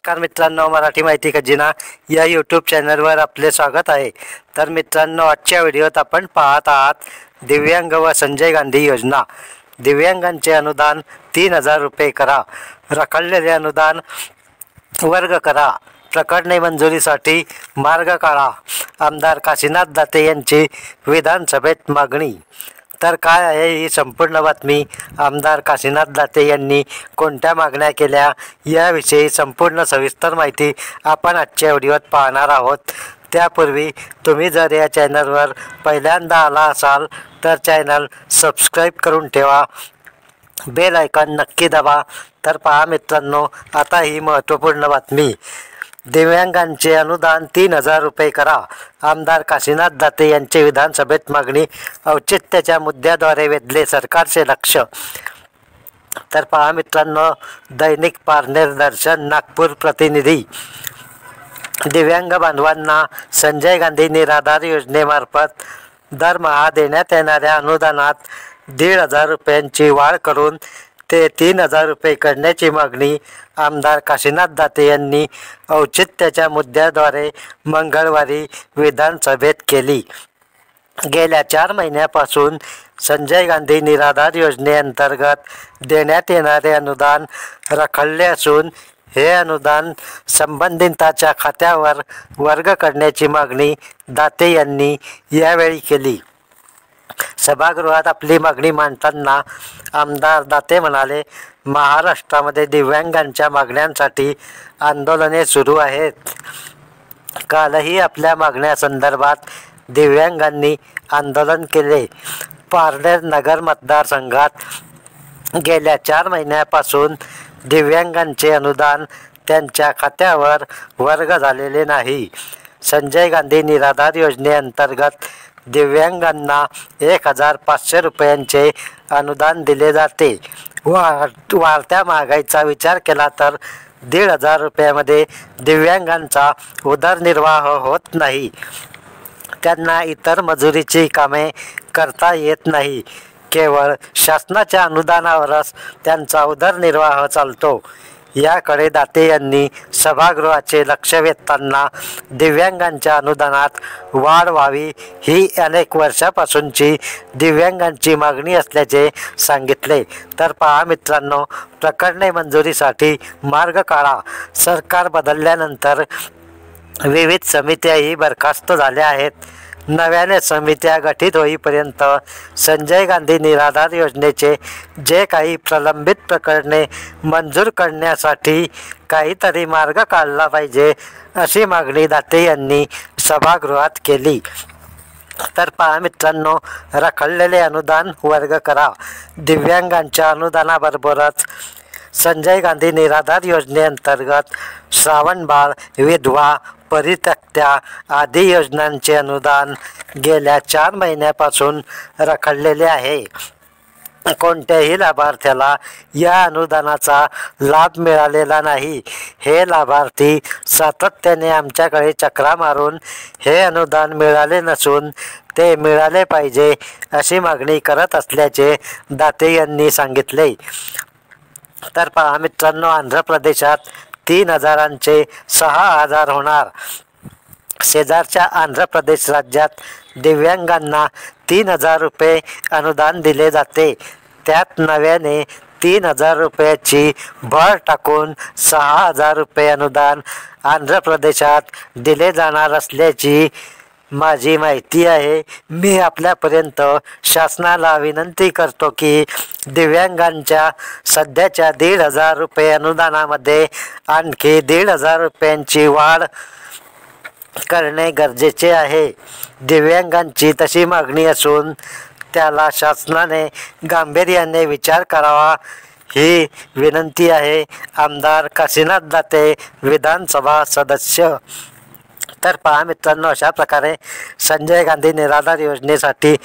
नमस्कार मित्रांनो, मराठी माहिती खजिना या यूट्यूब चॅनलवर आपले स्वागत आहे। तर मित्रांनो, आजच्या व्हिडिओत आपण पाहत आहात दिव्यांग व संजय गांधी योजना। दिव्यांगांचे अनुदान 3000 रुपये करा, रखडलेले अनुदान वर्ग करा, प्रकरणे मंजुरीसाठी मार्ग काढा। आमदार काशीनाथ दाते यांची विधानसभेत मागणी। तर काय आहे ही संपूर्ण बातमी, आमदार काशीनाथ दाते यांनी कोणत्या मागण्या केल्या याविषयी संपूर्ण सविस्तर माहिती आपण आजच्या व्हिडिओत पाहणार आहोत। त्यापूर्वी तुम्ही जर या चॅनलवर पहिल्यांदा आला असाल तर चॅनल सबस्क्राईब करून ठेवा, बेल आयकॉन नक्की दाबा। तर पहा मित्रांनो, आता ही महत्त्वपूर्ण बातमी। दिव्यांगांचे अनुदान 3000 रुपये करा, आमदार काशीनाथ दाते यांची विधानसभेत मागणी। औचित्याच्या मुद्द्याद्वारे वेधले सरकारचे लक्ष। तर पहा मित्रांनो, दैनिक पारनेर दर्शन नागपूर प्रतिनिधी। दिव्यांग बांधवांना संजय गांधी निराधार योजनेमार्फत दरमहा देण्यात येणाऱ्या अनुदानात 1500 रुपयांची वाढ करून ते 3000 रुपये करण्याची मागणी आमदार काशीनाथ दाते यांनी औचित्याच्या मुद्द्याद्वारे मंगळवारी विधानसभेत केली। गेल्या 4 महिन्यापासून संजय गांधी निराधार योजनेअंतर्गत देण्यात येणारे अनुदान रखडले असून हे अनुदान संबंधितांच्या खात्यावर वर्ग करण्याची मागणी दाते यांनी यावेळी केली। सभागृहात आपली मागणी मांडताना आमदार दाते म्हणाले, महाराष्ट्रामध्ये दिव्यांगांच्या मागण्यांसाठी आंदोलने सुरू आहेत। कालही आपल्या मागण्यासंदर्भात दिव्यांगांनी आंदोलन केले। पारनेर नगर मतदारसंघात गेल्या 4 महिन्यापासून दिव्यांगांचे अनुदान त्यांच्या खात्यावर वर्ग झालेले नाही। संजय गांधी निराधार योजनेअंतर्गत दिव्यांगांना 1500 रुपयांचे अनुदान दिले जाते। वाढत्या महागाईचा विचार केला तर 1500 रुपयामध्ये दिव्यांगांचा उदरनिर्वाह होत नाही। त्यांना इतर मजुरीची कामे करता येत नाही। केवळ शासनाच्या अनुदानावरच त्यांचा उदरनिर्वाह चालतो। याकडे दाते यांनी सभागृहाचे लक्ष वेधताना दिव्यांगांच्या अनुदानात वाढ व्हावी ही अनेक वर्षापासूनची दिव्यांगांची मागणी असल्याचे सांगितले। तर पहा मित्रांनो, प्रकरणे मंजुरीसाठी मार्ग काढा। सरकार बदलल्यानंतर विविध समित्याही बरखास्त झाल्या आहेत। नव्याने समित्या गठीत होईपर्यंत संजय गांधी निराधार योजनेचे जे काही प्रलंबित प्रकरणे मंजूर करण्यासाठी काहीतरी मार्ग काढला पाहिजे, अशी मागणी दाते यांनी सभागृहात केली। तर पहा मित्रांनो, रखडलेले अनुदान वर्ग करा। दिव्यांगांच्या अनुदानाबरोबरच संजय गांधी निराधार योजनेअंतर्गत श्रावणबाळ, विधवा, परित्यक्त्या आदी योजनांचे अनुदान गेल्या 4 महिन्यापासून रखडलेले आहे। कोणत्याही लाभार्थ्याला या अनुदानाचा लाभ मिळालेला नाही। हे लाभार्थी सातत्याने आमच्याकडे चक्रा मारून हे अनुदान मिळाले नसून ते मिळाले पाहिजे अशी मागणी करत असल्याचे दाते यांनी सांगितले। तर पहा मित्रांनो, आंध्र प्रदेशात 3000चे 6000 होणार। शेजारच्या आंध्र प्रदेश राज्यात दिव्यांगांना 3000 रुपये अनुदान दिले जाते। त्यात नव्याने 3000 रुपयाची भर टाकून 6000 रुपये अनुदान आंध्र प्रदेशात दिले जाणार असल्याची माझी माहिती आहे। मी आपल्यापर्यंत शासनाला विनंती करतो की दिव्यांगांच्या सध्याच्या 1500 रुपये अनुदानामध्ये आणखी 1500 रुपयांची वाढ करणे गरजेचे आहे। दिव्यांगांची तशी मागणी असून त्याला शासनाने गांभीर्याने विचार करावा ही विनंती आहे। आमदार काशीनाथ दाते, विधानसभा सदस्य। तर पहा मित्रांनो, अशा प्रकारे संजय गांधी निराधार योजनेसाठी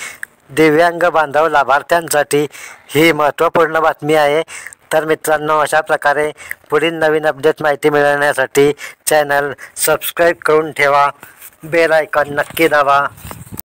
दिव्यांग बांधव लाभार्थ्यांसाठी ही महत्त्वपूर्ण बातमी आहे। तर मित्रांनो, अशा प्रकारे पुढील नवीन अपडेट माहिती मिळवण्यासाठी चॅनल सबस्क्राईब करून ठेवा, बेल आयकॉन नक्की दाबा।